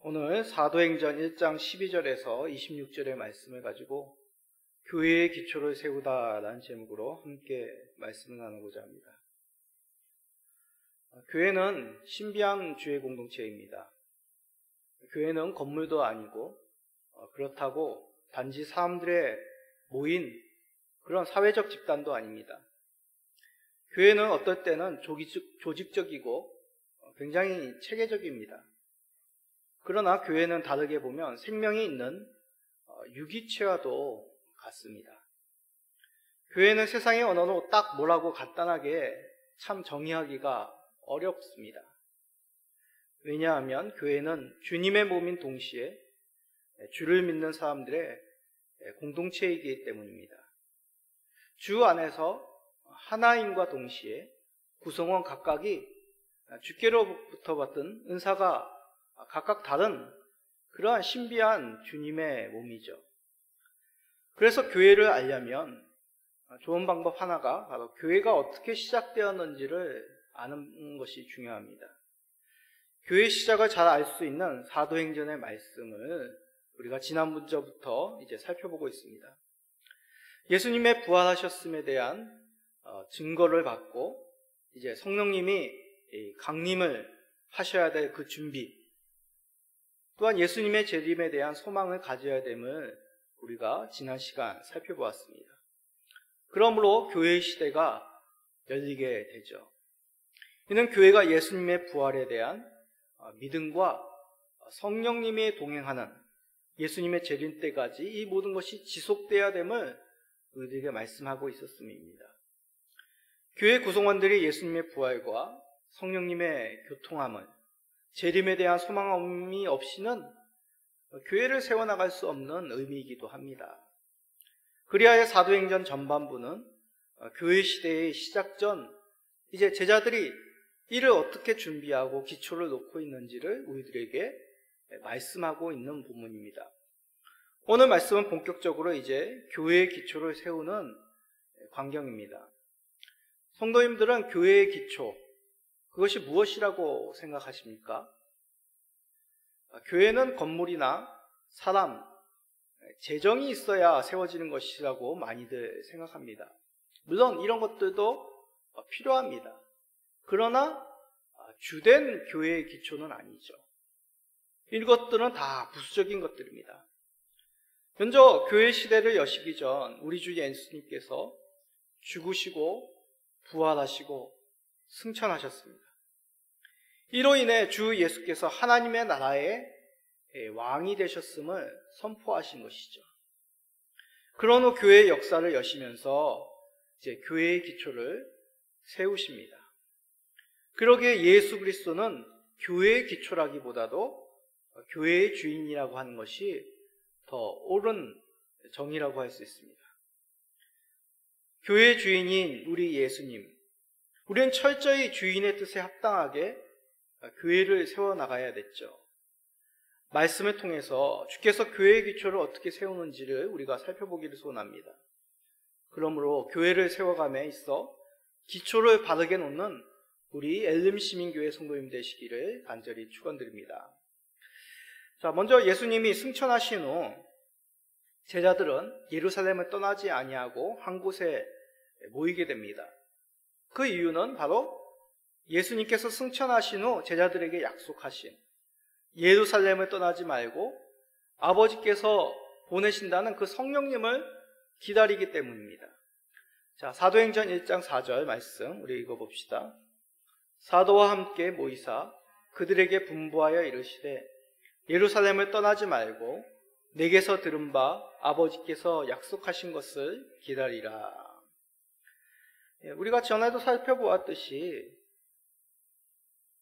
오늘 사도행전 1장 12절에서 26절의 말씀을 가지고 교회의 기초를 세우다라는 제목으로 함께 말씀을 나누고자 합니다. 교회는 신비한 주의 공동체입니다. 교회는 건물도 아니고 그렇다고 단지 사람들의 모인 그런 사회적 집단도 아닙니다. 교회는 어떨 때는 조직적이고 굉장히 체계적입니다. 그러나 교회는 다르게 보면 생명이 있는 유기체와도 같습니다. 교회는 세상의 언어로 딱 뭐라고 간단하게 참 정의하기가 어렵습니다. 왜냐하면 교회는 주님의 몸인 동시에 주를 믿는 사람들의 공동체이기 때문입니다. 주 안에서 하나님과 동시에 구성원 각각이 주께로부터 받은 은사가 각각 다른 그러한 신비한 주님의 몸이죠. 그래서 교회를 알려면 좋은 방법 하나가 바로 교회가 어떻게 시작되었는지를 아는 것이 중요합니다. 교회 시작을 잘 알 수 있는 사도행전의 말씀을 우리가 지난주부터 이제 살펴보고 있습니다. 예수님의 부활하셨음에 대한 증거를 받고 이제 성령님이 강림을 하셔야 될 그 준비, 또한 예수님의 재림에 대한 소망을 가져야 됨을 우리가 지난 시간 살펴보았습니다. 그러므로 교회의 시대가 열리게 되죠. 이는 교회가 예수님의 부활에 대한 믿음과 성령님이 동행하는 예수님의 재림 때까지 이 모든 것이 지속돼야 됨을 우리에게 말씀하고 있었음입니다. 교회 구성원들이 예수님의 부활과 성령님의 교통함을, 재림에 대한 소망이 없이는 교회를 세워나갈 수 없는 의미이기도 합니다. 그리하여 사도행전 전반부는 교회 시대의 시작 전 이제 제자들이 이를 어떻게 준비하고 기초를 놓고 있는지를 우리들에게 말씀하고 있는 부분입니다. 오늘 말씀은 본격적으로 이제 교회의 기초를 세우는 광경입니다. 성도님들은 교회의 기초, 그것이 무엇이라고 생각하십니까? 교회는 건물이나 사람, 재정이 있어야 세워지는 것이라고 많이들 생각합니다. 물론 이런 것들도 필요합니다. 그러나 주된 교회의 기초는 아니죠. 이것들은 다 부수적인 것들입니다. 먼저 교회 시대를 여시기 전 우리 주 예수님께서 죽으시고 부활하시고 승천하셨습니다. 이로 인해 주 예수께서 하나님의 나라의 왕이 되셨음을 선포하신 것이죠. 그런 후 교회의 역사를 여시면서 이제 교회의 기초를 세우십니다. 그러기에 예수 그리스도는 교회의 기초라기보다도 교회의 주인이라고 하는 것이 더 옳은 정의라고 할 수 있습니다. 교회의 주인인 우리 예수님, 우리는 철저히 주인의 뜻에 합당하게 교회를 세워나가야 됐죠. 말씀을 통해서 주께서 교회의 기초를 어떻게 세우는지를 우리가 살펴보기를 소원합니다. 그러므로 교회를 세워감에 있어 기초를 바르게 놓는 우리 엘림 시민교회 성도님 되시기를 간절히 축원드립니다. 자, 먼저 예수님이 승천하신 후 제자들은 예루살렘을 떠나지 아니하고 한 곳에 모이게 됩니다. 그 이유는 바로 예수님께서 승천하신 후 제자들에게 약속하신 예루살렘을 떠나지 말고 아버지께서 보내신다는 그 성령님을 기다리기 때문입니다. 자, 사도행전 1장 4절 말씀 우리 읽어봅시다. 사도와 함께 모이사 그들에게 분부하여 이르시되 예루살렘을 떠나지 말고 내게서 들은 바 아버지께서 약속하신 것을 기다리라. 우리가 전에도 살펴보았듯이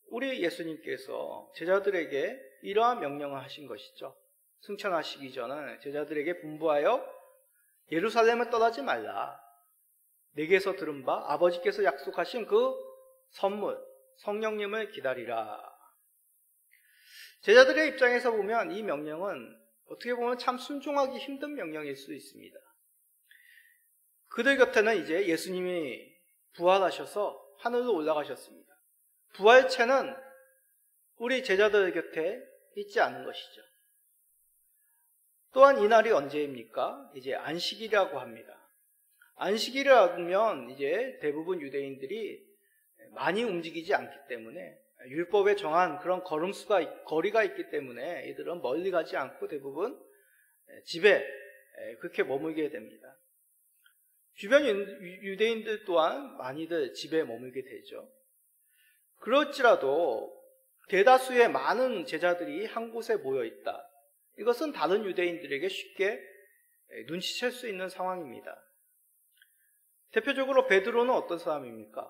우리 예수님께서 제자들에게 이러한 명령을 하신 것이죠. 승천하시기 전에 제자들에게 분부하여 예루살렘을 떠나지 말라. 내게서 들은 바 아버지께서 약속하신 그 선물, 성령님을 기다리라. 제자들의 입장에서 보면 이 명령은 어떻게 보면 참 순종하기 힘든 명령일 수 있습니다. 그들 곁에는 이제 예수님이 부활하셔서 하늘로 올라가셨습니다. 부활체는 우리 제자들 곁에 있지 않은 것이죠. 또한 이날이 언제입니까? 이제 안식일이라고 합니다. 안식일이라 하면 이제 대부분 유대인들이 많이 움직이지 않기 때문에 율법에 정한 그런 거리가 있기 때문에 이들은 멀리 가지 않고 대부분 집에 그렇게 머물게 됩니다. 주변 유대인들 또한 많이들 집에 머물게 되죠. 그렇지라도 대다수의 많은 제자들이 한 곳에 모여 있다. 이것은 다른 유대인들에게 쉽게 눈치챌 수 있는 상황입니다. 대표적으로 베드로는 어떤 사람입니까?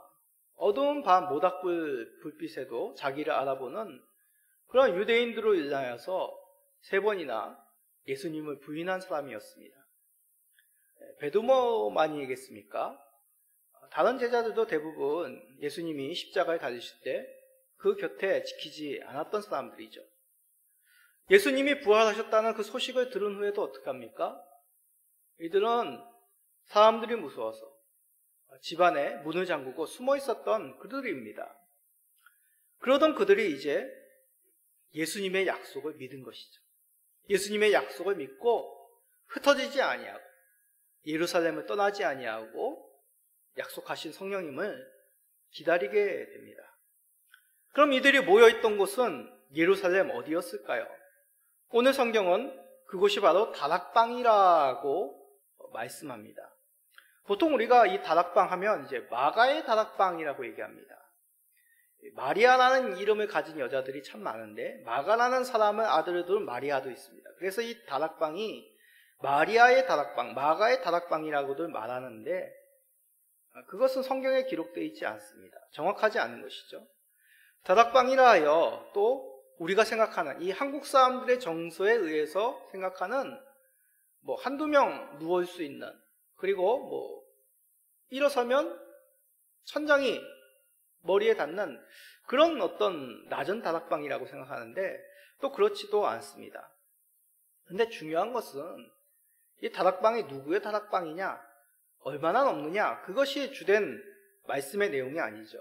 어두운 밤 모닥불 불빛에도 자기를 알아보는 그런 유대인들로 인하여서 3번이나 예수님을 부인한 사람이었습니다. 베드로만이겠습니까? 다른 제자들도 대부분 예수님이 십자가에 달리실 때 그 곁에 지키지 않았던 사람들이죠. 예수님이 부활하셨다는 그 소식을 들은 후에도 어떻게 합니까? 이들은 사람들이 무서워서 집안에 문을 잠그고 숨어 있었던 그들입니다. 그러던 그들이 이제 예수님의 약속을 믿은 것이죠. 예수님의 약속을 믿고 흩어지지 아니하고 예루살렘을 떠나지 아니하고 약속하신 성령님을 기다리게 됩니다. 그럼 이들이 모여있던 곳은 예루살렘 어디였을까요? 오늘 성경은 그곳이 바로 다락방이라고 말씀합니다. 보통 우리가 이 다락방 하면 이제 마가의 다락방이라고 얘기합니다. 마리아라는 이름을 가진 여자들이 참 많은데 마가라는 사람은 아들을 둔 마리아도 있습니다. 그래서 이 다락방이 마리아의 다락방, 마가의 다락방이라고들 말하는데 그것은 성경에 기록되어 있지 않습니다. 정확하지 않은 것이죠. 다락방이라 하여 또 우리가 생각하는 이 한국 사람들의 정서에 의해서 생각하는 한두 명 누울 수 있는, 그리고 일어서면 천장이 머리에 닿는 그런 어떤 낮은 다락방이라고 생각하는데 또 그렇지도 않습니다. 근데 중요한 것은 이 다락방이 누구의 다락방이냐, 얼마나 넘느냐, 그것이 주된 말씀의 내용이 아니죠.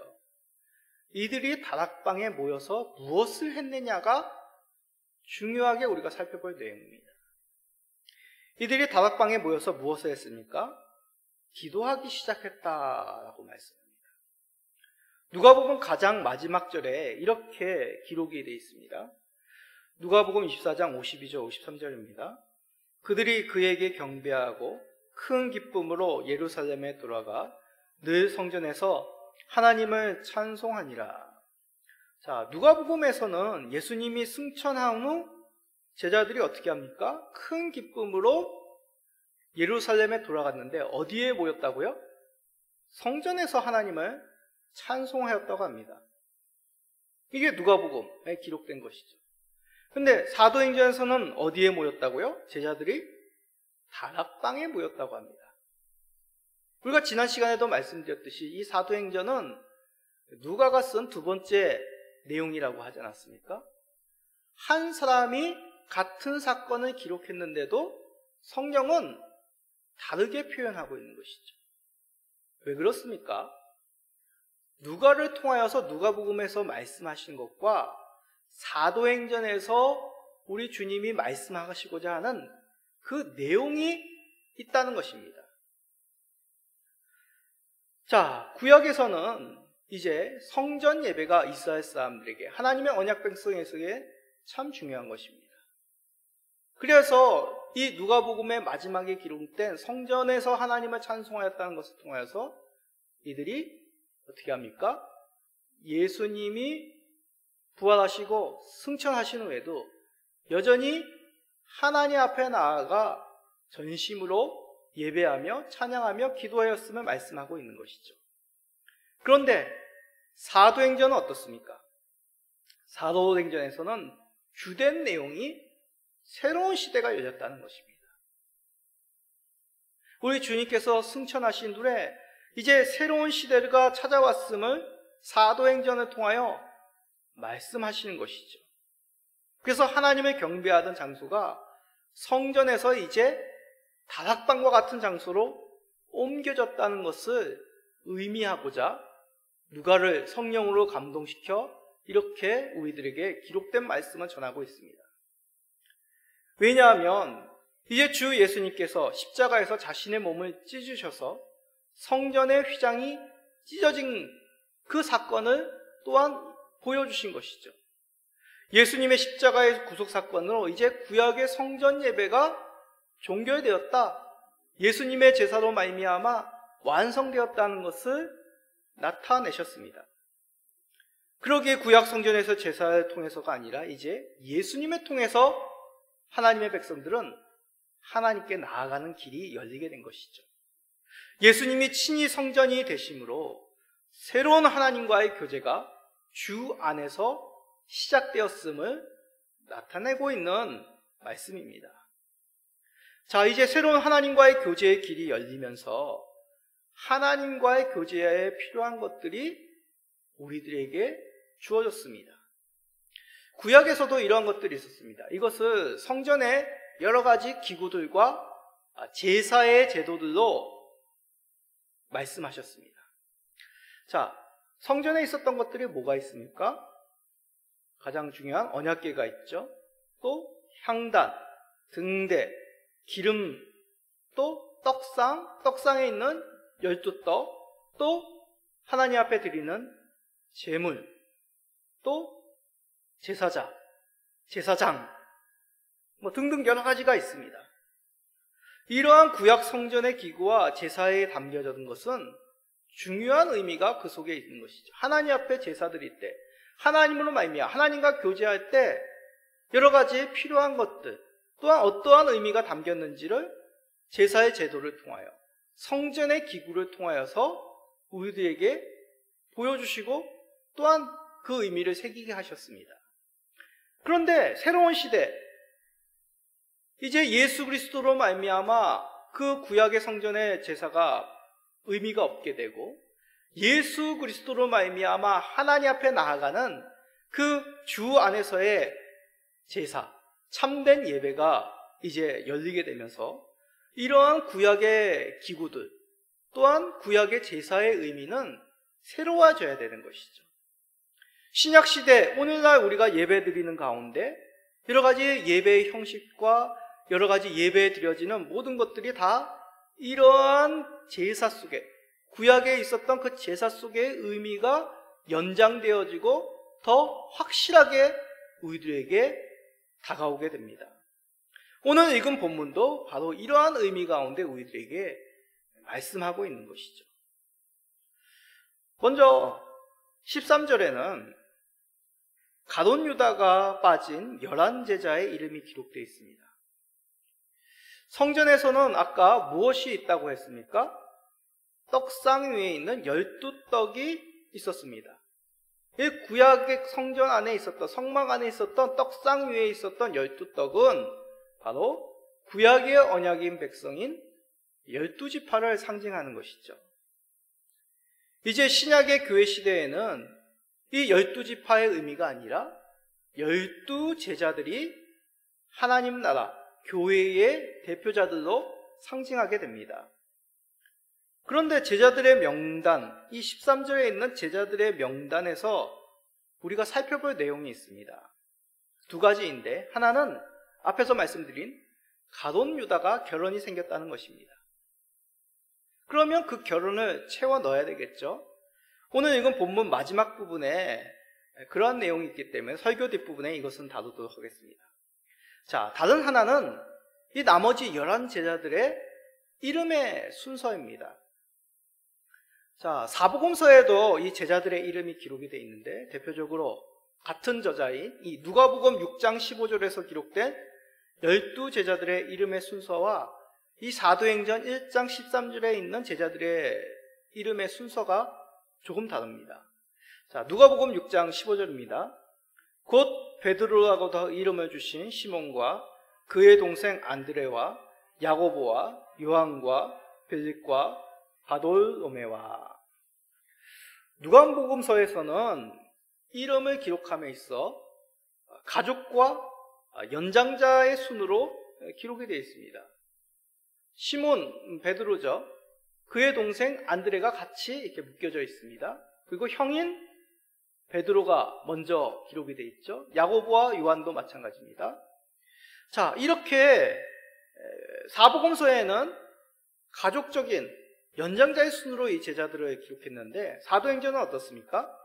이들이 다락방에 모여서 무엇을 했느냐가 중요하게 우리가 살펴볼 내용입니다. 이들이 다락방에 모여서 무엇을 했습니까? 기도하기 시작했다라고 말씀합니다. 누가복음 가장 마지막 절에 이렇게 기록이 되어 있습니다. 누가복음 24장 52절 53절입니다. 그들이 그에게 경배하고 큰 기쁨으로 예루살렘에 돌아가 늘 성전에서 하나님을 찬송하니라. 자, 누가복음에서는 예수님이 승천한 후 제자들이 어떻게 합니까? 큰 기쁨으로 예루살렘에 돌아갔는데 어디에 모였다고요? 성전에서 하나님을 찬송하였다고 합니다. 이게 누가복음에 기록된 것이죠. 근데 사도행전에서는 어디에 모였다고요? 제자들이 다락방에 모였다고 합니다. 우리가 지난 시간에도 말씀드렸듯이 이 사도행전은 누가가 쓴 2번째 내용이라고 하지 않았습니까? 한 사람이 같은 사건을 기록했는데도 성경은 다르게 표현하고 있는 것이죠. 왜 그렇습니까? 누가를 통하여서 누가복음에서 말씀하신 것과 사도행전에서 우리 주님이 말씀하시고자 하는 그 내용이 있다는 것입니다. 자, 구약에서는 이제 성전 예배가 이스라엘 사람들에게, 하나님의 언약 백성에게 참 중요한 것입니다. 그래서 이 누가복음의 마지막에 기록된 성전에서 하나님을 찬송하였다는 것을 통하여서 이들이 어떻게 합니까? 예수님이 부활하시고 승천하신 후에도 여전히 하나님 앞에 나아가 전심으로 예배하며 찬양하며 기도하였음을 말씀하고 있는 것이죠. 그런데 사도행전은 어떻습니까? 사도행전에서는 주된 내용이 새로운 시대가 열렸다는 것입니다. 우리 주님께서 승천하신 후에 이제 새로운 시대가 찾아왔음을 사도행전을 통하여 말씀하시는 것이죠. 그래서 하나님을 경배하던 장소가 성전에서 이제 다락방과 같은 장소로 옮겨졌다는 것을 의미하고자 누가를 성령으로 감동시켜 이렇게 우리들에게 기록된 말씀을 전하고 있습니다. 왜냐하면 이제 주 예수님께서 십자가에서 자신의 몸을 찢으셔서 성전의 휘장이 찢어진 그 사건을 또한 보여주신 것이죠. 예수님의 십자가의 구속 사건으로 이제 구약의 성전 예배가 종결되었다. 예수님의 제사로 말미암아 완성되었다는 것을 나타내셨습니다. 그러기에 구약 성전에서 제사를 통해서가 아니라 이제 예수님을 통해서 하나님의 백성들은 하나님께 나아가는 길이 열리게 된 것이죠. 예수님이 친히 성전이 되심으로 새로운 하나님과의 교제가 주 안에서 시작되었음을 나타내고 있는 말씀입니다. 자, 이제 새로운 하나님과의 교제의 길이 열리면서 하나님과의 교제에 필요한 것들이 우리들에게 주어졌습니다. 구약에서도 이러한 것들이 있었습니다. 이것을 성전의 여러 가지 기구들과 제사의 제도들로 말씀하셨습니다. 자, 성전에 있었던 것들이 뭐가 있습니까? 가장 중요한 언약궤가 있죠. 또 향단, 등대, 기름, 또 떡상에 있는 12떡, 또 하나님 앞에 드리는 제물, 또 제사장 등등 여러 가지가 있습니다. 이러한 구약 성전의 기구와 제사에 담겨져 있는 것은 중요한 의미가 그 속에 있는 것이죠. 하나님 앞에 제사 드릴 때, 하나님으로 말미암아 하나님과 교제할 때 여러 가지 필요한 것들, 또한 어떠한 의미가 담겼는지를 제사의 제도를 통하여, 성전의 기구를 통하여서 우리들에게 보여주시고 또한 그 의미를 새기게 하셨습니다. 그런데 새로운 시대, 이제 예수 그리스도로 말미암아 그 구약의 성전의 제사가 의미가 없게 되고 예수 그리스도로 말미암아 하나님 앞에 나아가는 그 주 안에서의 제사, 참된 예배가 이제 열리게 되면서 이러한 구약의 기구들 또한 구약의 제사의 의미는 새로워져야 되는 것이죠. 신약시대 오늘날 우리가 예배 드리는 가운데 여러 가지 예배의 형식과 여러 가지 예배에 드려지는 모든 것들이 다 이러한 제사 속에, 구약에 있었던 그 제사 속의 의미가 연장되어지고 더 확실하게 우리들에게 다가오게 됩니다. 오늘 읽은 본문도 바로 이러한 의미 가운데 우리들에게 말씀하고 있는 것이죠. 먼저 13절에는 가룟 유다가 빠진 11제자의 이름이 기록되어 있습니다. 성전에서는 아까 무엇이 있다고 했습니까? 떡상 위에 있는 12떡이 있었습니다. 이 구약의 성전 안에 있었던, 성막 안에 있었던 떡상 위에 있었던 12떡은 바로 구약의 언약인 백성인 12지파를 상징하는 것이죠. 이제 신약의 교회 시대에는 이 12지파의 의미가 아니라 12제자들이 하나님 나라, 교회의 대표자들로 상징하게 됩니다. 그런데 제자들의 명단, 이 13절에 있는 제자들의 명단에서 우리가 살펴볼 내용이 있습니다. 두 가지인데, 하나는 앞에서 말씀드린 가룟 유다가 결혼이 생겼다는 것입니다. 그러면 그 결혼을 채워 넣어야 되겠죠. 오늘 읽은 본문 마지막 부분에 그러한 내용이 있기 때문에 설교 뒷부분에 이것은 다루도록 하겠습니다. 자, 다른 하나는 이 나머지 11제자들의 이름의 순서입니다. 자, 사복음서에도 이 제자들의 이름이 기록이 되어 있는데 대표적으로 같은 저자인 이 누가복음 6장 15절에서 기록된 12제자들의 이름의 순서와 이 사도행전 1장 13절에 있는 제자들의 이름의 순서가 조금 다릅니다. 자, 누가복음 6장 15절입니다. 곧 베드로라고 이름을 주신 시몬과 그의 동생 안드레와 야고보와 요한과 빌립과 바돌로메와. 누가복음서에서는 이름을 기록함에 있어 가족과 연장자의 순으로 기록이 되어 있습니다. 시몬, 베드로죠. 그의 동생 안드레가 같이 이렇게 묶여져 있습니다. 그리고 형인 베드로가 먼저 기록이 되어 있죠. 야고보와 요한도 마찬가지입니다. 자, 이렇게 사복음서에는 가족적인 연장자의 순으로 이 제자들을 기록했는데 사도행전은 어떻습니까?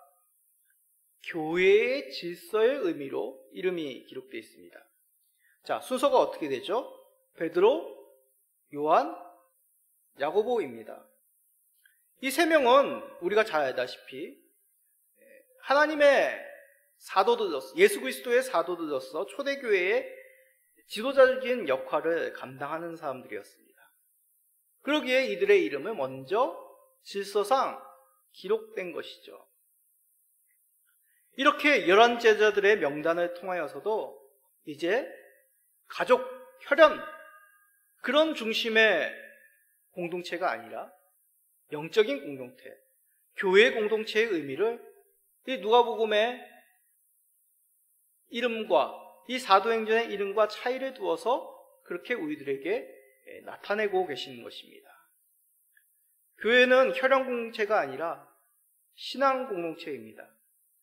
교회의 질서의 의미로 이름이 기록되어 있습니다. 자, 순서가 어떻게 되죠? 베드로, 요한, 야고보입니다. 이 세 명은 우리가 잘 알다시피 하나님의 사도들로서, 예수 그리스도의 사도들로서 초대교회의 지도자적인 역할을 감당하는 사람들이었습니다. 그러기에 이들의 이름을 먼저 질서상 기록된 것이죠. 이렇게 11제자들의 명단을 통하여서도 이제 가족, 혈연, 그런 중심의 공동체가 아니라 영적인 공동체, 교회 공동체의 의미를 이 누가복음의 이름과 이 사도행전의 이름과 차이를 두어서 그렇게 우리들에게 나타내고 계시는 것입니다. 교회는 혈연 공동체가 아니라 신앙 공동체입니다.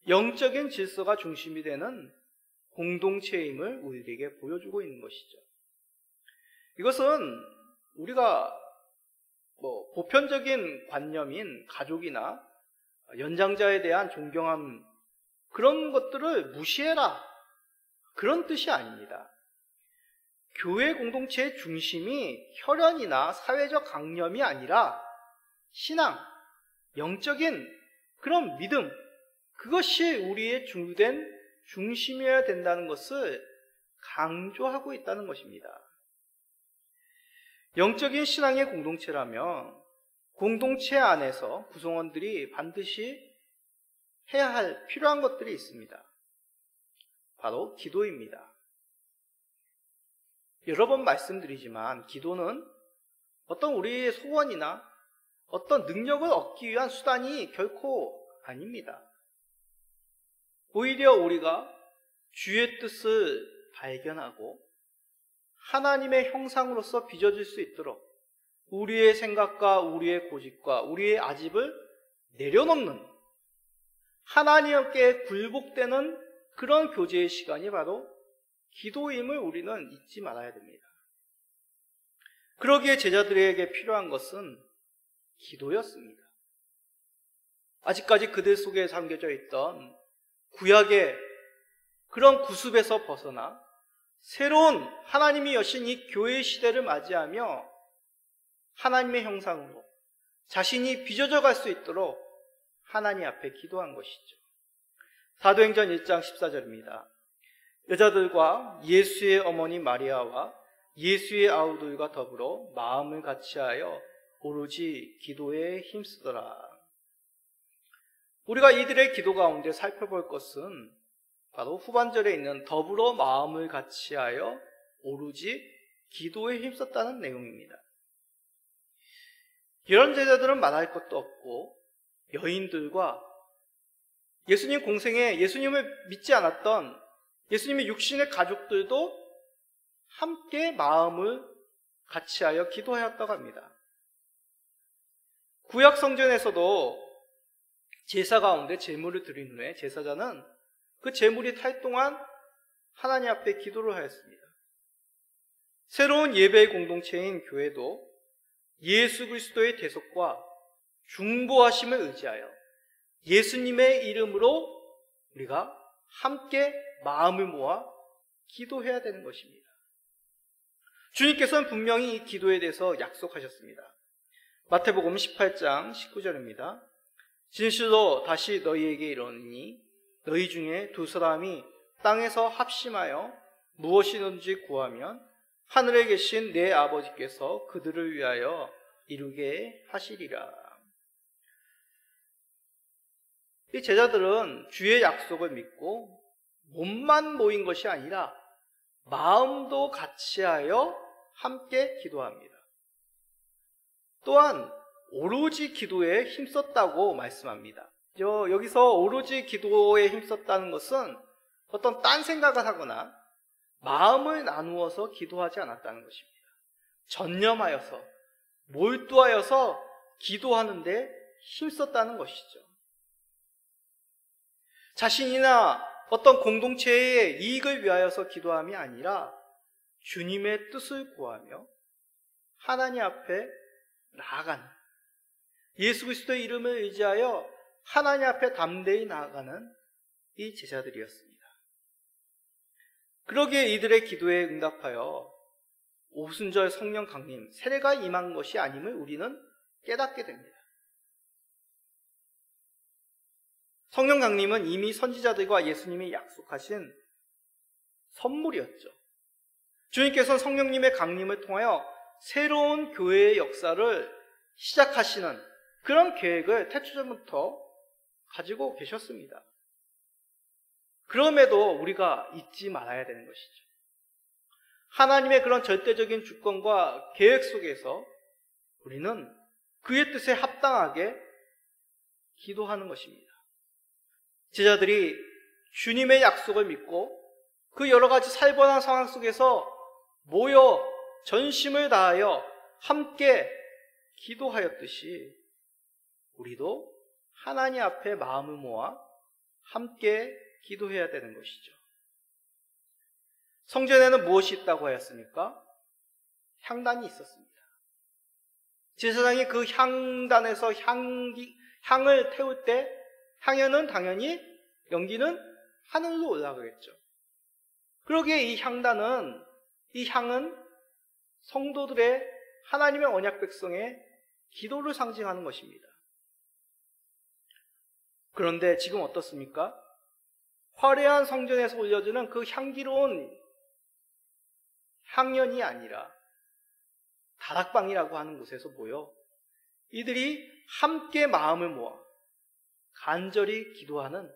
영적인 질서가 중심이 되는 공동체임을 우리에게 보여주고 있는 것이죠. 이것은 우리가 보편적인 관념인 가족이나 연장자에 대한 존경함, 그런 것들을 무시해라, 그런 뜻이 아닙니다. 교회 공동체의 중심이 혈연이나 사회적 강념이 아니라 신앙, 영적인 그런 믿음, 그것이 우리의 주된 중심이어야 된다는 것을 강조하고 있다는 것입니다. 영적인 신앙의 공동체라면 공동체 안에서 구성원들이 반드시 해야 할 필요한 것들이 있습니다. 바로 기도입니다. 여러 번 말씀드리지만 기도는 어떤 우리의 소원이나 어떤 능력을 얻기 위한 수단이 결코 아닙니다. 오히려 우리가 주의 뜻을 발견하고 하나님의 형상으로서 빚어질 수 있도록 우리의 생각과 우리의 고집과 우리의 아집을 내려놓는, 하나님께 굴복되는 그런 교제의 시간이 바로 기도임을 우리는 잊지 말아야 됩니다. 그러기에 제자들에게 필요한 것은 기도였습니다. 아직까지 그들 속에 잠겨져 있던 구약의 그런 구습에서 벗어나 새로운 하나님이 여신 이 교회의 시대를 맞이하며 하나님의 형상으로 자신이 빚어져 갈 수 있도록 하나님 앞에 기도한 것이죠. 사도행전 1장 14절입니다. 여자들과 예수의 어머니 마리아와 예수의 아우들과 더불어 마음을 같이하여 오로지 기도에 힘쓰더라. 우리가 이들의 기도 가운데 살펴볼 것은 바로 후반절에 있는 더불어 마음을 같이하여 오로지 기도에 힘썼다는 내용입니다. 이런 제자들은 말할 것도 없고 여인들과 예수님 공생에 예수님을 믿지 않았던 예수님의 육신의 가족들도 함께 마음을 같이하여 기도하였다고 합니다. 구약 성전에서도 제사 가운데 제물을 드린 후에 제사장은 그 제물이 탈 동안 하나님 앞에 기도를 하였습니다. 새로운 예배의 공동체인 교회도 예수 그리스도의 대속과 중보하심을 의지하여 예수님의 이름으로 우리가 함께 마음을 모아 기도해야 되는 것입니다. 주님께서는 분명히 이 기도에 대해서 약속하셨습니다. 마태복음 18장 19절입니다. 진실로 다시 너희에게 이르노니 너희 중에 두 사람이 땅에서 합심하여 무엇이든지 구하면 하늘에 계신 내 아버지께서 그들을 위하여 이루게 하시리라. 이 제자들은 주의 약속을 믿고 몸만 모인 것이 아니라 마음도 같이하여 함께 기도합니다. 또한 오로지 기도에 힘썼다고 말씀합니다. 여기서 오로지 기도에 힘썼다는 것은 어떤 딴 생각을 하거나 마음을 나누어서 기도하지 않았다는 것입니다. 전념하여서 몰두하여서 기도하는데 힘썼다는 것이죠. 자신이나 어떤 공동체의 이익을 위하여서 기도함이 아니라 주님의 뜻을 구하며 하나님 앞에 나아가는, 예수 그리스도의 이름을 의지하여 하나님 앞에 담대히 나아가는 이 제자들이었습니다. 그러기에 이들의 기도에 응답하여 오순절 성령 강림, 세례가 임한 것이 아님을 우리는 깨닫게 됩니다. 성령 강림은 이미 선지자들과 예수님이 약속하신 선물이었죠. 주님께서는 성령님의 강림을 통하여 새로운 교회의 역사를 시작하시는 그런 계획을 태초전부터 가지고 계셨습니다. 그럼에도 우리가 잊지 말아야 되는 것이죠. 하나님의 그런 절대적인 주권과 계획 속에서 우리는 그의 뜻에 합당하게 기도하는 것입니다. 제자들이 주님의 약속을 믿고 그 여러 가지 살벌한 상황 속에서 모여 전심을 다하여 함께 기도하였듯이 우리도 하나님 앞에 마음을 모아 함께 기도해야 되는 것이죠. 성전에는 무엇이 있다고 하였습니까? 향단이 있었습니다. 제사장이 그 향단에서 향을 태울 때 향연은 당연히 연기는 하늘로 올라가겠죠. 그러기에 이 향은 성도들의 하나님의 언약 백성의 기도를 상징하는 것입니다. 그런데 지금 어떻습니까? 화려한 성전에서 올려주는 그 향기로운 향연이 아니라 다락방이라고 하는 곳에서 모여 이들이 함께 마음을 모아 간절히 기도하는,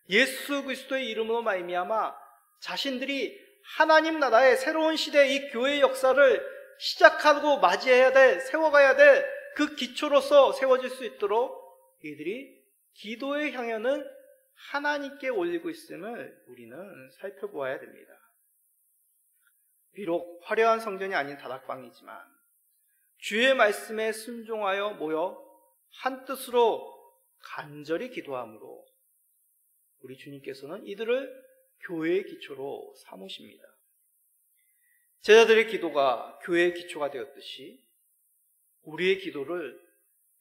예수 그리스도의 이름으로 말미암아 자신들이 하나님 나라의 새로운 시대의 이 교회의 역사를 시작하고 맞이해야 될, 세워가야 될 그 기초로서 세워질 수 있도록 이들이 기도의 향연을 하나님께 올리고 있음을 우리는 살펴보아야 됩니다. 비록 화려한 성전이 아닌 다락방이지만 주의 말씀에 순종하여 모여 한 뜻으로 간절히 기도함으로 우리 주님께서는 이들을 교회의 기초로 삼으십니다. 제자들의 기도가 교회의 기초가 되었듯이 우리의 기도를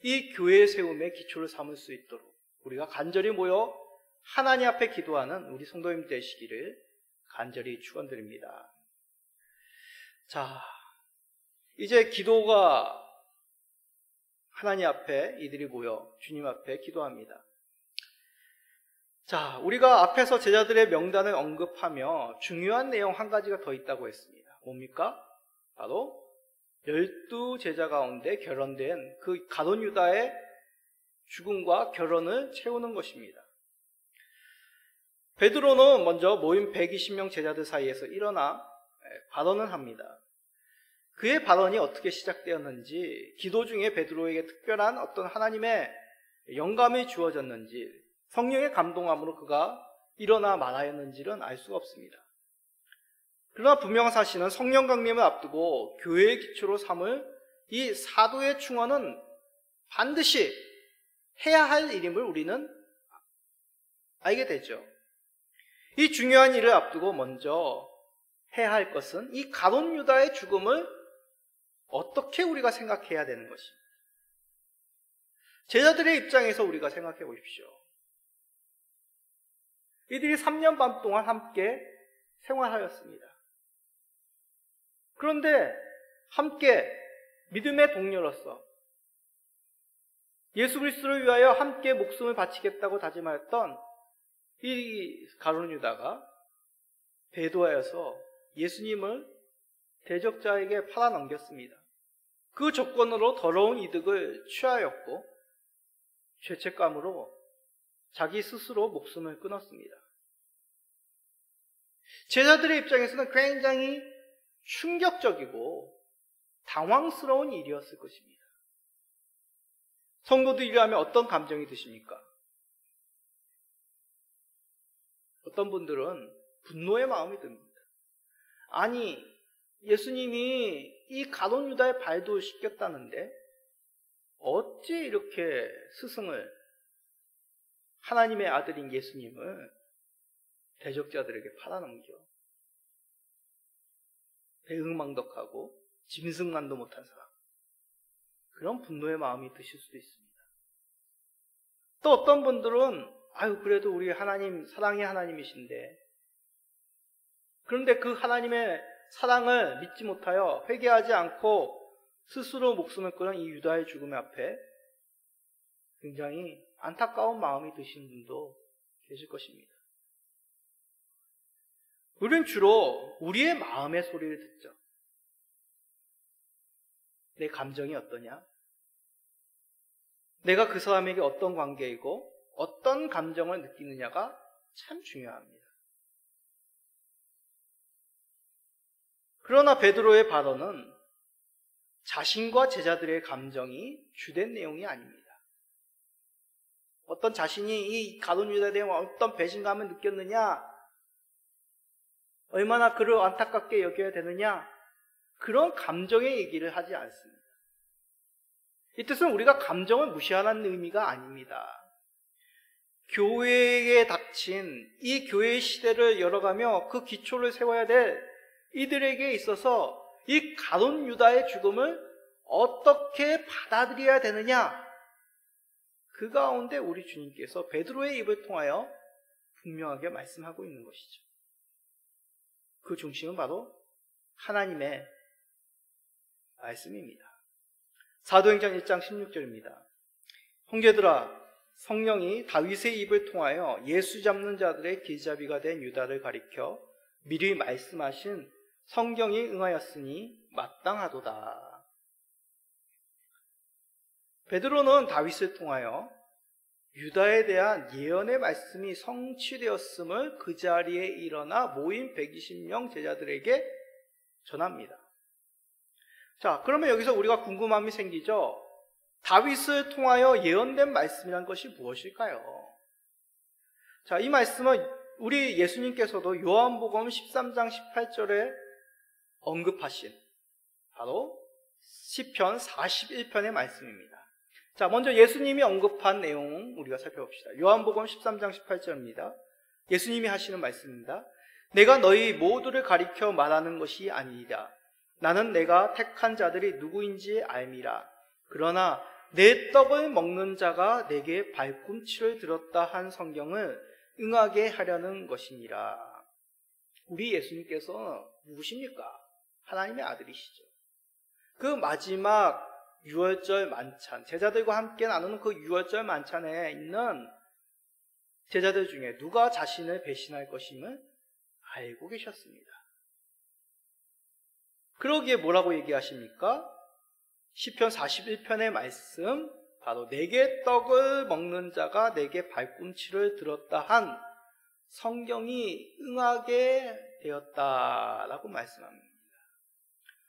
이 교회의 세움의 기초를 삼을 수 있도록 우리가 간절히 모여 하나님 앞에 기도하는 우리 성도님 되시기를 간절히 축원드립니다. 자, 이제 기도가 하나님 앞에 이들이 모여 주님 앞에 기도합니다. 자, 우리가 앞에서 제자들의 명단을 언급하며 중요한 내용 한 가지가 더 있다고 했습니다. 뭡니까? 바로 12제자 가운데 결혼된 그 가룟 유다의 죽음과 결혼을 채우는 것입니다. 베드로는 먼저 모임 120명 제자들 사이에서 일어나 발언을 합니다. 그의 발언이 어떻게 시작되었는지, 기도 중에 베드로에게 특별한 어떤 하나님의 영감이 주어졌는지, 성령의 감동함으로 그가 일어나 말하였는지는 알 수가 없습니다. 그러나 분명한 사실은 성령 강림을 앞두고 교회의 기초로 삼을 이 사도의 충원은 반드시 해야 할 일임을 우리는 알게 되죠. 이 중요한 일을 앞두고 먼저 해야 할 것은 이 가룟 유다의 죽음을 어떻게 우리가 생각해야 되는 것입니다. 제자들의 입장에서 우리가 생각해 보십시오. 이들이 3년 반 동안 함께 생활하였습니다. 그런데 함께 믿음의 동료로서 예수 그리스도를 위하여 함께 목숨을 바치겠다고 다짐하였던 이 가룟 유다가 배도하여서 예수님을 대적자에게 팔아넘겼습니다. 그 조건으로 더러운 이득을 취하였고 죄책감으로 자기 스스로 목숨을 끊었습니다. 제자들의 입장에서는 굉장히 충격적이고 당황스러운 일이었을 것입니다. 성도들이라면 어떤 감정이 드십니까? 어떤 분들은 분노의 마음이 듭니다. 아니, 예수님이 이 가룟 유다의 발도 씻겼다는데 어찌 이렇게 스승을 하나님의 아들인 예수님을 대적자들에게 팔아넘겨 배은망덕하고 짐승만도 못한 사람, 그런 분노의 마음이 드실 수도 있습니다. 또 어떤 분들은 그래도 우리 하나님, 사랑의 하나님이신데, 그런데 그 하나님의 사랑을 믿지 못하여 회개하지 않고 스스로 목숨을 끊은 이 유다의 죽음 앞에 굉장히 안타까운 마음이 드시는 분도 계실 것입니다. 우리는 주로 우리의 마음의 소리를 듣죠. 내 감정이 어떠냐? 내가 그 사람에게 어떤 관계이고 어떤 감정을 느끼느냐가 참 중요합니다. 그러나 베드로의 발언은 자신과 제자들의 감정이 주된 내용이 아닙니다. 어떤 자신이 이 가룟 유다에 대한 어떤 배신감을 느꼈느냐, 얼마나 그를 안타깝게 여겨야 되느냐, 그런 감정의 얘기를 하지 않습니다. 이 뜻은 우리가 감정을 무시하라는 의미가 아닙니다. 교회에 닥친 이 교회의 시대를 열어가며 그 기초를 세워야 될 이들에게 있어서 이 가룟 유다의 죽음을 어떻게 받아들여야 되느냐, 그 가운데 우리 주님께서 베드로의 입을 통하여 분명하게 말씀하고 있는 것이죠. 그 중심은 바로 하나님의 말씀입니다. 사도행전 1장 16절입니다. 형제들아, 성령이 다윗의 입을 통하여 예수 잡는 자들의 길잡이가 된 유다를 가리켜 미리 말씀하신 성경이 응하였으니 마땅하도다. 베드로는 다윗을 통하여 유다에 대한 예언의 말씀이 성취되었음을 그 자리에 일어나 모인 120명 제자들에게 전합니다. 자, 그러면 여기서 우리가 궁금함이 생기죠. 다윗을 통하여 예언된 말씀이란 것이 무엇일까요? 자, 이 말씀은 우리 예수님께서도 요한복음 13장 18절에 언급하신 바로 시편 41편의 말씀입니다. 자, 먼저 예수님이 언급한 내용 우리가 살펴봅시다. 요한복음 13장 18절입니다. 예수님이 하시는 말씀입니다. 내가 너희 모두를 가리켜 말하는 것이 아니니라. 나는 내가 택한 자들이 누구인지 알미라. 그러나 내 떡을 먹는 자가 내게 발꿈치를 들었다 한 성경을 응하게 하려는 것이니라. 우리 예수님께서 누구십니까? 하나님의 아들이시죠. 그 마지막 유월절 만찬, 제자들과 함께 나누는 그 유월절 만찬에 있는 제자들 중에 누가 자신을 배신할 것임을 알고 계셨습니다. 그러기에 뭐라고 얘기하십니까? 시편 41편의 말씀, 바로 내게 떡을 먹는 자가 내게 발꿈치를 들었다 한 성경이 응하게 되었다라고 말씀합니다.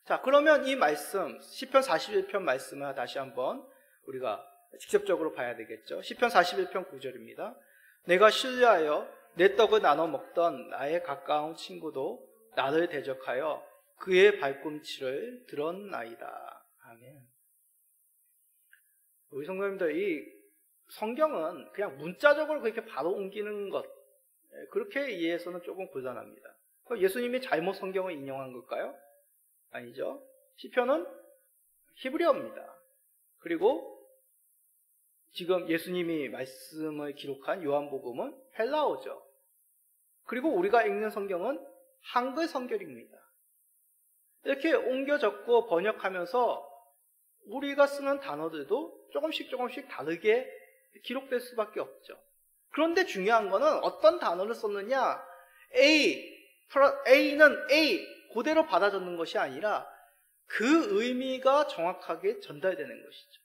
자, 그러면 이 말씀, 시편 41편 말씀을 다시 한번 우리가 직접적으로 봐야 되겠죠. 시편 41편 9절입니다. 내가 신뢰하여 내 떡을 나눠 먹던 나의 가까운 친구도 나를 대적하여 그의 발꿈치를 들었나이다. 아멘. 우리 성도님들, 이 성경은 그냥 문자적으로 그렇게 바로 옮기는 것, 그렇게 이해해서는 조금 곤란합니다. 예수님이 잘못 성경을 인용한 걸까요? 아니죠. 시편은 히브리어입니다. 그리고 지금 예수님이 말씀을 기록한 요한복음은 헬라어죠. 그리고 우리가 읽는 성경은 한글 성결입니다. 이렇게 옮겨 적고 번역하면서 우리가 쓰는 단어들도 조금씩 다르게 기록될 수밖에 없죠. 그런데 중요한 거는 어떤 단어를 썼느냐, A는 A 그대로 받아 적는 것이 아니라 그 의미가 정확하게 전달되는 것이죠.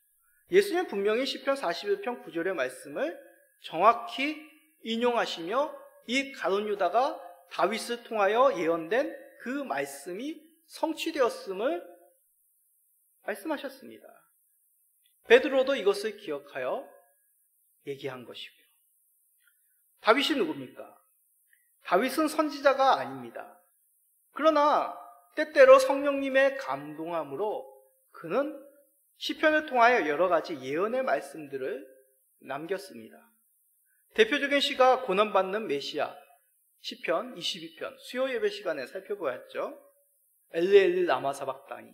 예수님은 분명히 시편 41편 9절의 말씀을 정확히 인용하시며 이 가룟 유다가 다윗을 통하여 예언된 그 말씀이 성취되었음을 말씀하셨습니다. 베드로도 이것을 기억하여 얘기한 것이고요. 다윗이 누굽니까? 다윗은 선지자가 아닙니다. 그러나 때때로 성령님의 감동함으로 그는 시편을 통하여 여러 가지 예언의 말씀들을 남겼습니다. 대표적인 시가 고난받는 메시아 시편 22편 수요 예배 시간에 살펴보았죠. 엘리 라마 사박다니,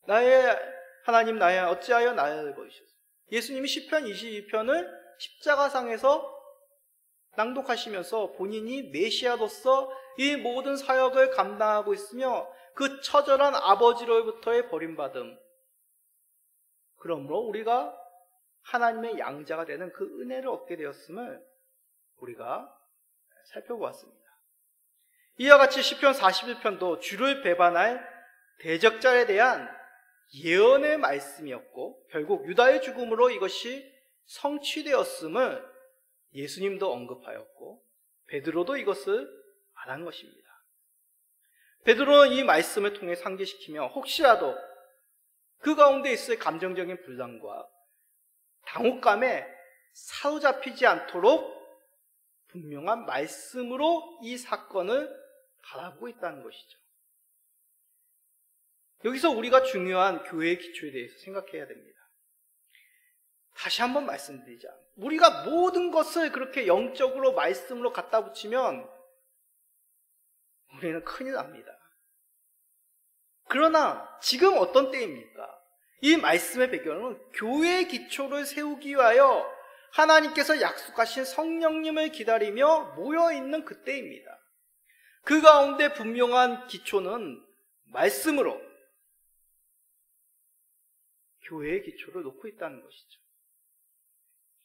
나의 하나님 나의 어찌하여 나를 버리셨소. 예수님이 시편 22편을 십자가상에서 낭독하시면서 본인이 메시아로서 이 모든 사역을 감당하고 있으며 그 처절한 아버지로부터의 버림받음, 그러므로 우리가 하나님의 양자가 되는 그 은혜를 얻게 되었음을 우리가 살펴보았습니다. 이와 같이 시편 41편도 주를 배반할 대적자에 대한 예언의 말씀이었고 결국 유다의 죽음으로 이것이 성취되었음을 예수님도 언급하였고 베드로도 이것을 말한 것입니다. 베드로는 이 말씀을 통해 상기시키며 혹시라도 그 가운데 있을 감정적인 불안과 당혹감에 사로잡히지 않도록 분명한 말씀으로 이 사건을 바라보고 있다는 것이죠. 여기서 우리가 중요한 교회의 기초에 대해서 생각해야 됩니다. 다시 한번 말씀드리자. 우리가 모든 것을 그렇게 영적으로 말씀으로 갖다 붙이면 우리는 큰일 납니다. 그러나 지금 어떤 때입니까? 이 말씀의 배경은 교회의 기초를 세우기 위하여 하나님께서 약속하신 성령님을 기다리며 모여있는 그때입니다. 그 가운데 분명한 기초는 말씀으로 교회의 기초를 놓고 있다는 것이죠.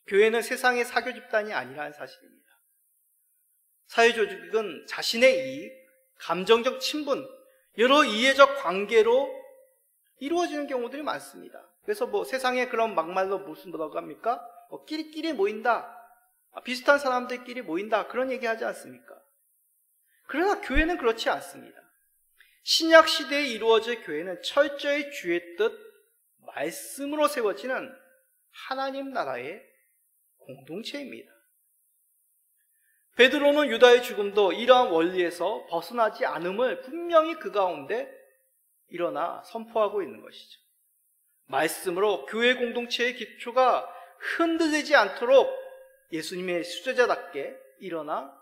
교회는 세상의 사교 집단이 아니라는 사실입니다. 사회조직은 자신의 이익, 감정적 친분, 여러 이해적 관계로 이루어지는 경우들이 많습니다. 그래서 세상에 그런 막말로 뭐라고 합니까? 끼리끼리 모인다, 비슷한 사람들끼리 모인다, 그런 얘기 하지 않습니까? 그러나 교회는 그렇지 않습니다. 신약 시대에 이루어질 교회는 철저히 주의 뜻, 말씀으로 세워지는 하나님 나라의 공동체입니다. 베드로는 유다의 죽음도 이러한 원리에서 벗어나지 않음을 분명히 그 가운데 일어나 선포하고 있는 것이죠. 말씀으로 교회 공동체의 기초가 흔들리지 않도록 예수님의 수제자답게 일어나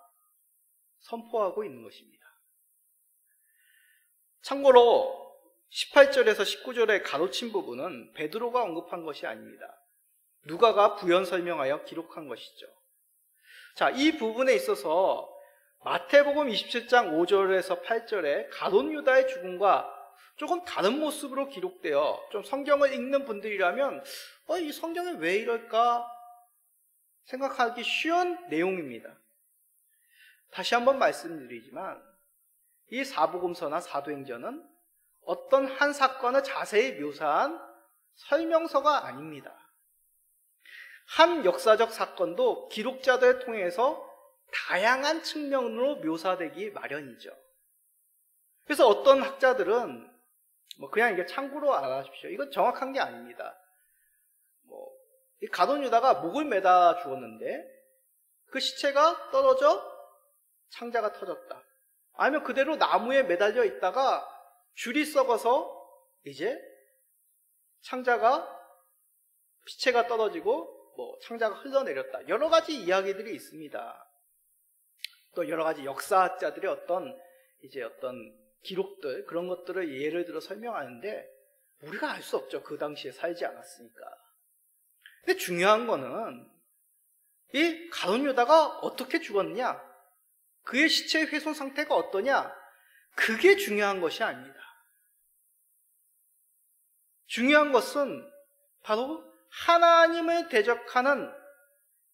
선포하고 있는 것입니다. 참고로 18절에서 19절의 가로친 부분은 베드로가 언급한 것이 아닙니다. 누가가 부연 설명하여 기록한 것이죠. 자, 이 부분에 있어서 마태복음 27장 5절에서 8절에 가룟 유다의 죽음과 조금 다른 모습으로 기록되어 좀 성경을 읽는 분들이라면 이 성경이 왜 이럴까 생각하기 쉬운 내용입니다. 다시 한번 말씀드리지만 이 사복음서나 사도행전은 어떤 한 사건을 자세히 묘사한 설명서가 아닙니다. 한 역사적 사건도 기록자들을 통해서 다양한 측면으로 묘사되기 마련이죠. 그래서 어떤 학자들은 그냥 이게 참고로 알아주십시오. 이건 정확한 게 아닙니다. 이 가룟 유다가 목을 매다 죽었는데 그 시체가 떨어져 창자가 터졌다. 아니면 그대로 나무에 매달려 있다가 줄이 썩어서 이제 시체가 떨어지고 창자가 흘러내렸다. 여러 가지 이야기들이 있습니다. 또 여러 가지 역사학자들의 어떤 기록들, 그런 것들을 예를 들어 설명하는데 우리가 알 수 없죠. 그 당시에 살지 않았으니까. 근데 중요한 거는 이 가룟 유다가 어떻게 죽었냐, 그의 시체의 훼손 상태가 어떠냐, 그게 중요한 것이 아닙니다. 중요한 것은 바로 하나님을 대적하는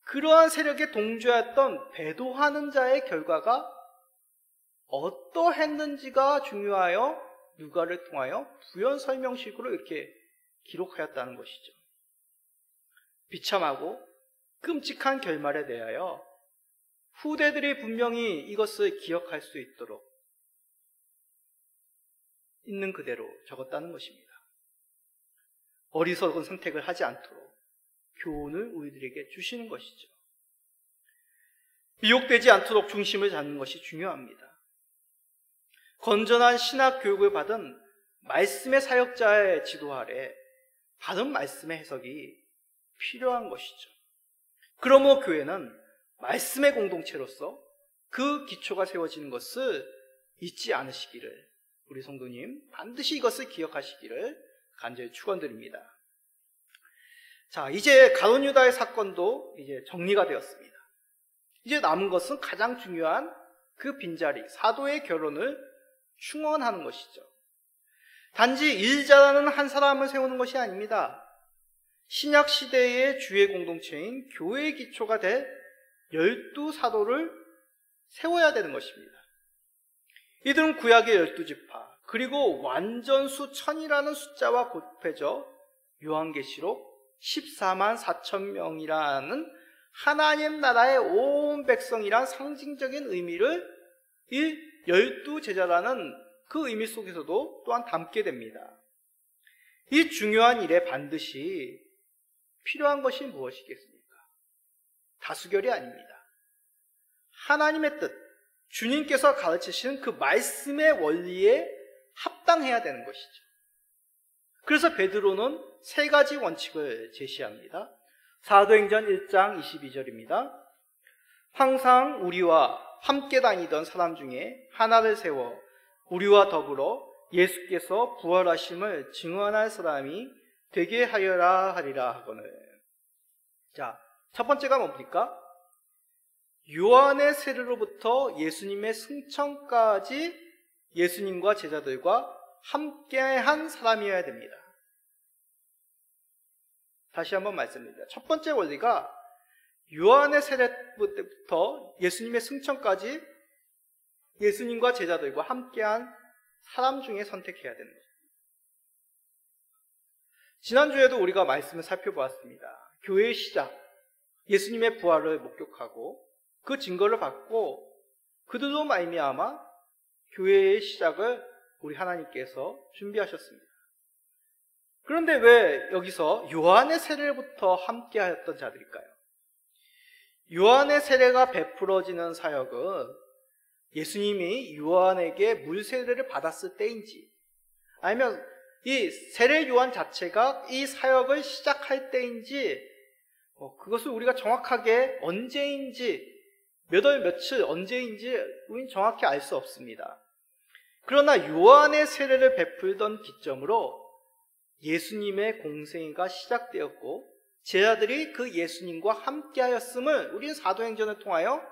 그러한 세력에 동조했던 배도하는 자의 결과가 어떠했는지가 중요하여 누가를 통하여 부연 설명식으로 이렇게 기록하였다는 것이죠. 비참하고 끔찍한 결말에 대하여 후대들이 분명히 이것을 기억할 수 있도록 있는 그대로 적었다는 것입니다. 어리석은 선택을 하지 않도록 교훈을 우리들에게 주시는 것이죠. 미혹되지 않도록 중심을 잡는 것이 중요합니다. 건전한 신학 교육을 받은 말씀의 사역자의 지도 아래 바른 말씀의 해석이 필요한 것이죠. 그러므로 교회는 말씀의 공동체로서 그 기초가 세워지는 것을 잊지 않으시기를, 우리 성도님 반드시 이것을 기억하시기를 간절히 축원드립니다. 자, 이제 가룟 유다의 사건도 이제 정리가 되었습니다. 이제 남은 것은 가장 중요한 그 빈자리, 사도의 결혼을 충원하는 것이죠. 단지 일자라는 한 사람을 세우는 것이 아닙니다. 신약 시대의 주의 공동체인 교회의 기초가 될 12사도를 세워야 되는 것입니다. 이들은 구약의 12지파, 그리고 완전수 1000이라는 숫자와 곱해져 요한계시록 14만 4천 명이라는 하나님 나라의 온 백성이란 상징적인 의미를 이 12제자라는 그 의미 속에서도 또한 담게 됩니다. 이 중요한 일에 반드시 필요한 것이 무엇이겠습니까? 다수결이 아닙니다. 하나님의 뜻, 주님께서 가르치시는 그 말씀의 원리에 합당해야 되는 것이죠. 그래서 베드로는 3가지 원칙을 제시합니다. 사도행전 1장 22절입니다. 항상 우리와 함께 다니던 사람 중에 하나를 세워 우리와 더불어 예수께서 부활하심을 증언할 사람이 되게 하여라 하리라 하거늘. 자, 첫 번째가 뭡니까? 요한의 세례로부터 예수님의 승천까지 예수님과 제자들과 함께한 사람이어야 됩니다. 다시 한번 말씀드립니다. 첫 번째 원리가 요한의 세례부터 예수님의 승천까지 예수님과 제자들과 함께한 사람 중에 선택해야 되는 것입니다. 지난주에도 우리가 말씀을 살펴보았습니다. 교회의 시작, 예수님의 부활을 목격하고 그 증거를 받고 그들로 말미암아 교회의 시작을 우리 하나님께서 준비하셨습니다. 그런데 왜 여기서 요한의 세례부터 함께하였던 자들일까요? 요한의 세례가 베풀어지는 사역은 예수님이 요한에게 물 세례를 받았을 때인지, 아니면 이 세례 요한 자체가 이 사역을 시작할 때인지, 그것을 우리가 정확하게 언제인지, 몇 월 며칠 언제인지 우리는 정확히 알 수 없습니다. 그러나 요한의 세례를 베풀던 기점으로 예수님의 공생애가 시작되었고 제자들이 그 예수님과 함께하였음을 우리는 사도행전을 통하여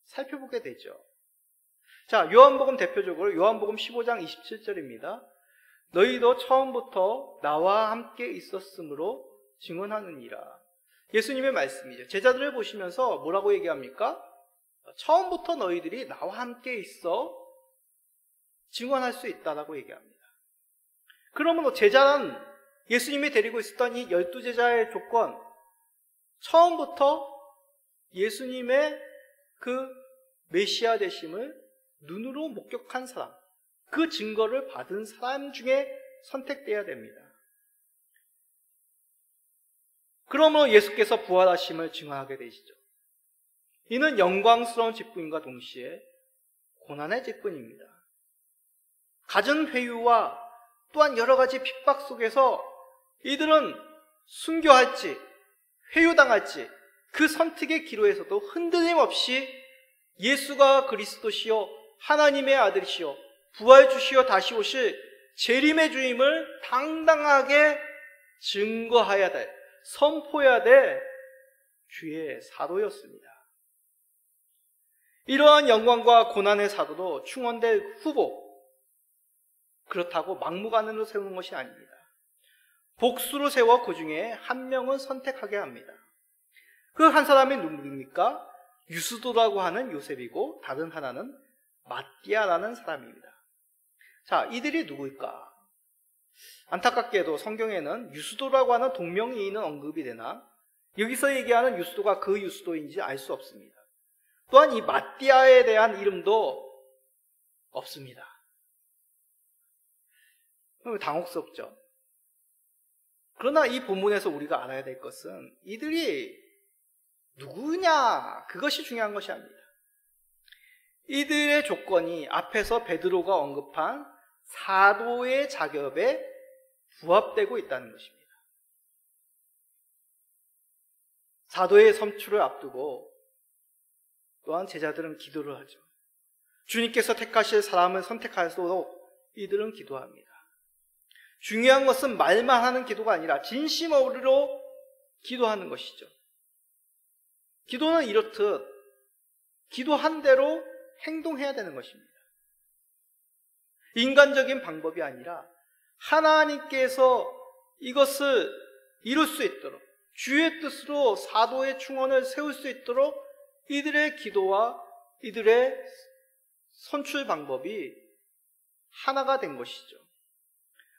살펴보게 되죠. 자, 요한복음 대표적으로 요한복음 15장 27절입니다. 너희도 처음부터 나와 함께 있었으므로 증언하느니라. 예수님의 말씀이죠. 제자들을 보시면서 뭐라고 얘기합니까? 처음부터 너희들이 나와 함께 있어 증언할 수 있다라고 얘기합니다. 그러므로 제자는 예수님이 데리고 있었던 이 12제자의 조건, 처음부터 예수님의 그 메시아 되심을 눈으로 목격한 사람, 그 증거를 받은 사람 중에 선택돼야 됩니다. 그러므로 예수께서 부활하심을 증언하게 되시죠. 이는 영광스러운 직분과 동시에 고난의 직분입니다. 갖은 회유와 또한 여러 가지 핍박 속에서 이들은 순교할지 회유당할지 그 선택의 기로에서도 흔들림 없이 예수가 그리스도시요 하나님의 아들이시요 부활주시요 다시 오실 재림의 주임을 당당하게 증거해야 될, 선포해야 될 주의 사도였습니다. 이러한 영광과 고난의 사도도 충원될 후보, 그렇다고 막무가내로 세우는 것이 아닙니다. 복수로 세워 그 중에 한 명은 선택하게 합니다. 그 한 사람이 누구입니까? 유스도라고 하는 요셉이고 다른 하나는 마띠아라는 사람입니다. 자, 이들이 누구일까? 안타깝게도 성경에는 유스도라고 하는 동명이인은 언급이 되나 여기서 얘기하는 유스도가 그 유스도인지 알 수 없습니다. 또한 이 마띠아에 대한 이름도 없습니다. 당혹스럽죠. 그러나 이 본문에서 우리가 알아야 될 것은 이들이 누구냐, 그것이 중요한 것이 아닙니다. 이들의 조건이 앞에서 베드로가 언급한 사도의 자격에 부합되고 있다는 것입니다. 사도의 선출을 앞두고 또한 제자들은 기도를 하죠. 주님께서 택하실 사람을 선택하도록 이들은 기도합니다. 중요한 것은 말만 하는 기도가 아니라 진심으로 기도하는 것이죠. 기도는 이렇듯 기도한 대로 행동해야 되는 것입니다. 인간적인 방법이 아니라 하나님께서 이것을 이룰 수 있도록 주의 뜻으로 사도의 충원을 세울 수 있도록 이들의 기도와 이들의 선출 방법이 하나가 된 것이죠.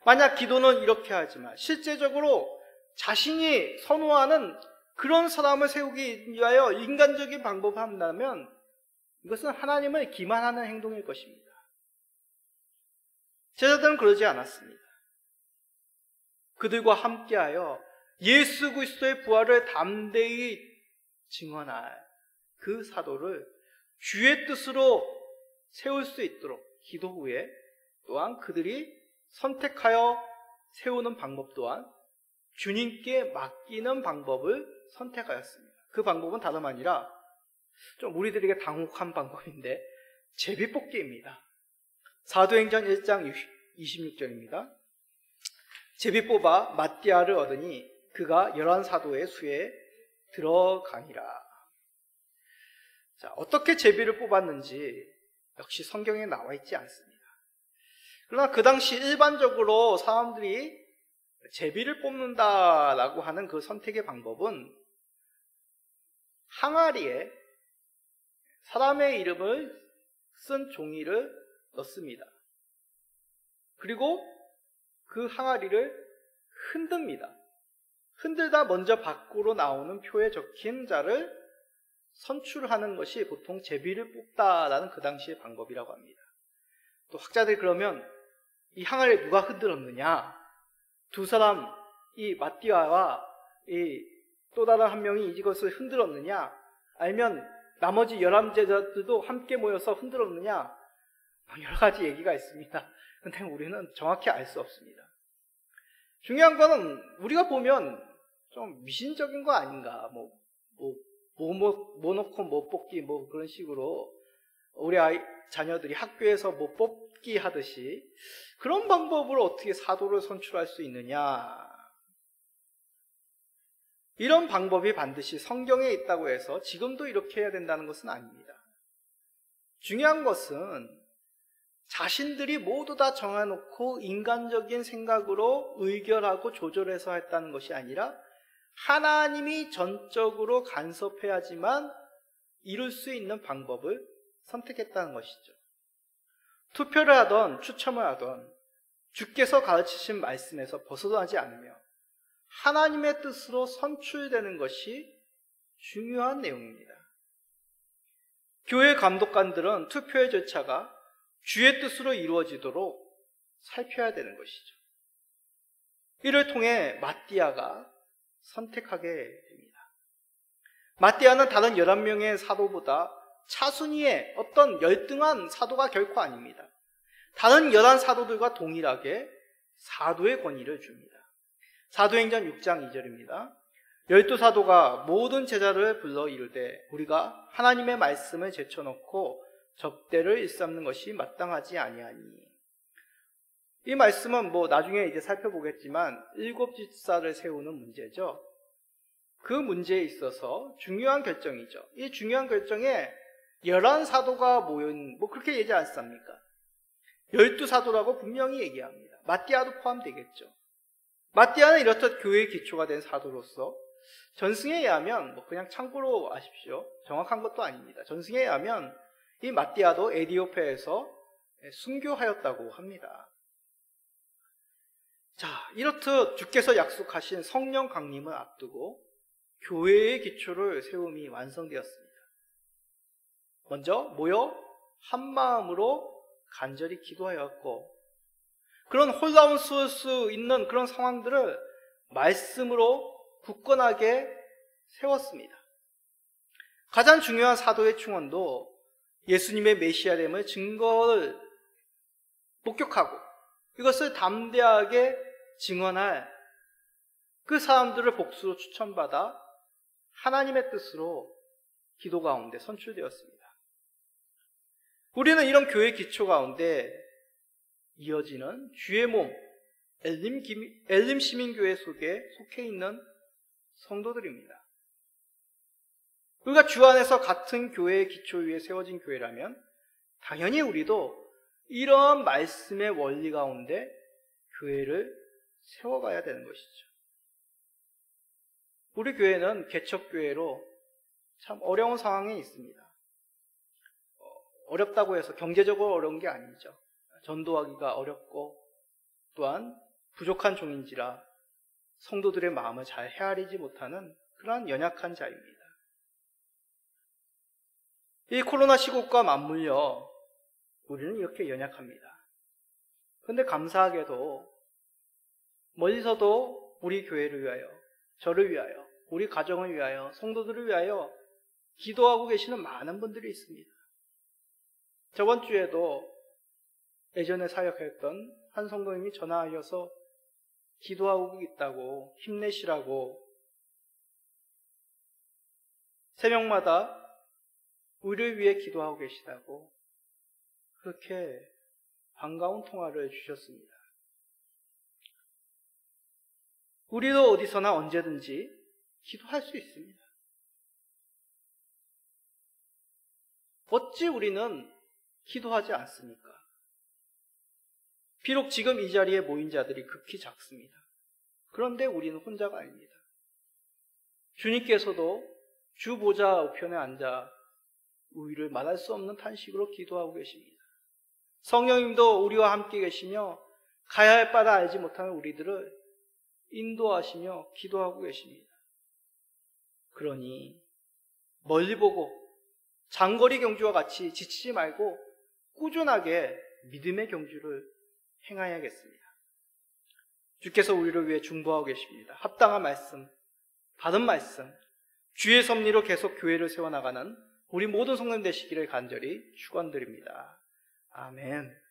만약 기도는 이렇게 하지만 실제적으로 자신이 선호하는 그런 사람을 세우기 위하여 인간적인 방법을 한다면 이것은 하나님을 기만하는 행동일 것입니다. 제자들은 그러지 않았습니다. 그들과 함께하여 예수 그리스도의 부활을 담대히 증언할 그 사도를 주의 뜻으로 세울 수 있도록 기도 후에 또한 그들이 선택하여 세우는 방법 또한 주님께 맡기는 방법을 선택하였습니다. 그 방법은 다름 아니라 좀 우리들에게 당혹한 방법인데 제비뽑기입니다. 사도행전 1장 26절입니다. 제비 뽑아 마띠아를 얻으니 그가 11사도의 수에 들어가니라. 자, 어떻게 제비를 뽑았는지 역시 성경에 나와 있지 않습니다. 그러나 그 당시 일반적으로 사람들이 제비를 뽑는다라고 하는 그 선택의 방법은 항아리에 사람의 이름을 쓴 종이를 넣습니다. 그리고 그 항아리를 흔듭니다. 흔들다 먼저 밖으로 나오는 표에 적힌 자를 선출하는 것이 보통 제비를 뽑다라는 그 당시의 방법이라고 합니다. 또 학자들이 그러면 이 항아리를 누가 흔들었느냐? 두 사람, 이 마띠아와 이 또 다른 한 명이 이것을 흔들었느냐? 아니면 나머지 11제자들도 함께 모여서 흔들었느냐? 여러 가지 얘기가 있습니다. 근데 우리는 정확히 알 수 없습니다. 중요한 거는 우리가 보면 좀 미신적인 거 아닌가? 뭐 넣고 뭐 뽑기 뭐 그런 식으로 우리 자녀들이 학교에서 뭐 뽑기 하듯이 그런 방법으로 어떻게 사도를 선출할 수 있느냐? 이런 방법이 반드시 성경에 있다고 해서 지금도 이렇게 해야 된다는 것은 아닙니다. 중요한 것은 자신들이 모두 다 정해놓고 인간적인 생각으로 의결하고 조절해서 했다는 것이 아니라 하나님이 전적으로 간섭해야지만 이룰 수 있는 방법을 선택했다는 것이죠. 투표를 하던 추첨을 하던 주께서 가르치신 말씀에서 벗어나지 않으며 하나님의 뜻으로 선출되는 것이 중요한 내용입니다. 교회 감독관들은 투표의 절차가 주의 뜻으로 이루어지도록 살펴야 되는 것이죠. 이를 통해 마띠아가 선택하게 됩니다. 마띠아는 다른 11명의 사도보다 차순위의 어떤 열등한 사도가 결코 아닙니다. 다른 11사도들과 동일하게 사도의 권위를 줍니다. 사도행전 6장 2절입니다. 12사도가 모든 제자를 불러 이르되 우리가 하나님의 말씀을 제쳐놓고 접대를 일삼는 것이 마땅하지 아니하니. 이 말씀은 나중에 이제 살펴보겠지만 7 집사를 세우는 문제죠. 그 문제에 있어서 중요한 결정이죠. 이 중요한 결정에 11사도가 모인 그렇게 얘기하지 않습니까? 12사도라고 분명히 얘기합니다. 마띠아도 포함되겠죠. 마띠아는 이렇듯 교회의 기초가 된 사도로서 전승에 의하면 그냥 참고로 아십시오. 정확한 것도 아닙니다. 전승에 의하면 이 마띠아도 에디오페에서 순교하였다고 합니다. 자, 이렇듯 주께서 약속하신 성령 강림을 앞두고 교회의 기초를 세움이 완성되었습니다. 먼저 모여 한 마음으로 간절히 기도하였고 그런 혼란스러울 수 있는 그런 상황들을 말씀으로 굳건하게 세웠습니다. 가장 중요한 사도의 충원도 예수님의 메시아됨을 증거를 목격하고 이것을 담대하게 증언할 그 사람들을 복수로 추천받아 하나님의 뜻으로 기도 가운데 선출되었습니다. 우리는 이런 교회 기초 가운데 이어지는 주의 몸 엘림 시민교회 속에 속해 있는 성도들입니다. 우리가 주 안에서 같은 교회의 기초 위에 세워진 교회라면 당연히 우리도 이러한 말씀의 원리 가운데 교회를 세워가야 되는 것이죠. 우리 교회는 개척교회로 참 어려운 상황에 있습니다. 어렵다고 해서 경제적으로 어려운 게 아니죠. 전도하기가 어렵고 또한 부족한 종인지라 성도들의 마음을 잘 헤아리지 못하는 그러한 연약한 자입니다. 이 코로나 시국과 맞물려 우리는 이렇게 연약합니다. 그런데 감사하게도 멀리서도 우리 교회를 위하여, 저를 위하여, 우리 가정을 위하여, 성도들을 위하여 기도하고 계시는 많은 분들이 있습니다. 저번 주에도 예전에 사역했던 한 성도님이 전화하여서 기도하고 있다고, 힘내시라고 새벽마다 우리를 위해 기도하고 계시다고 그렇게 반가운 통화를 주셨습니다. 우리도 어디서나 언제든지 기도할 수 있습니다. 어찌 우리는 기도하지 않습니까? 비록 지금 이 자리에 모인 자들이 극히 작습니다. 그런데 우리는 혼자가 아닙니다. 주님께서도 주 보좌 우편에 앉아 우리를 말할 수 없는 탄식으로 기도하고 계십니다. 성령님도 우리와 함께 계시며 가야 할 바를 알지 못하는 우리들을 인도하시며 기도하고 계십니다. 그러니 멀리 보고 장거리 경주와 같이 지치지 말고 꾸준하게 믿음의 경주를 행하여야겠습니다. 주께서 우리를 위해 중보하고 계십니다. 합당한 말씀, 바른 말씀, 주의 섭리로 계속 교회를 세워나가는 우리 모든 성도님 되시기를 간절히 축원드립니다. 아멘.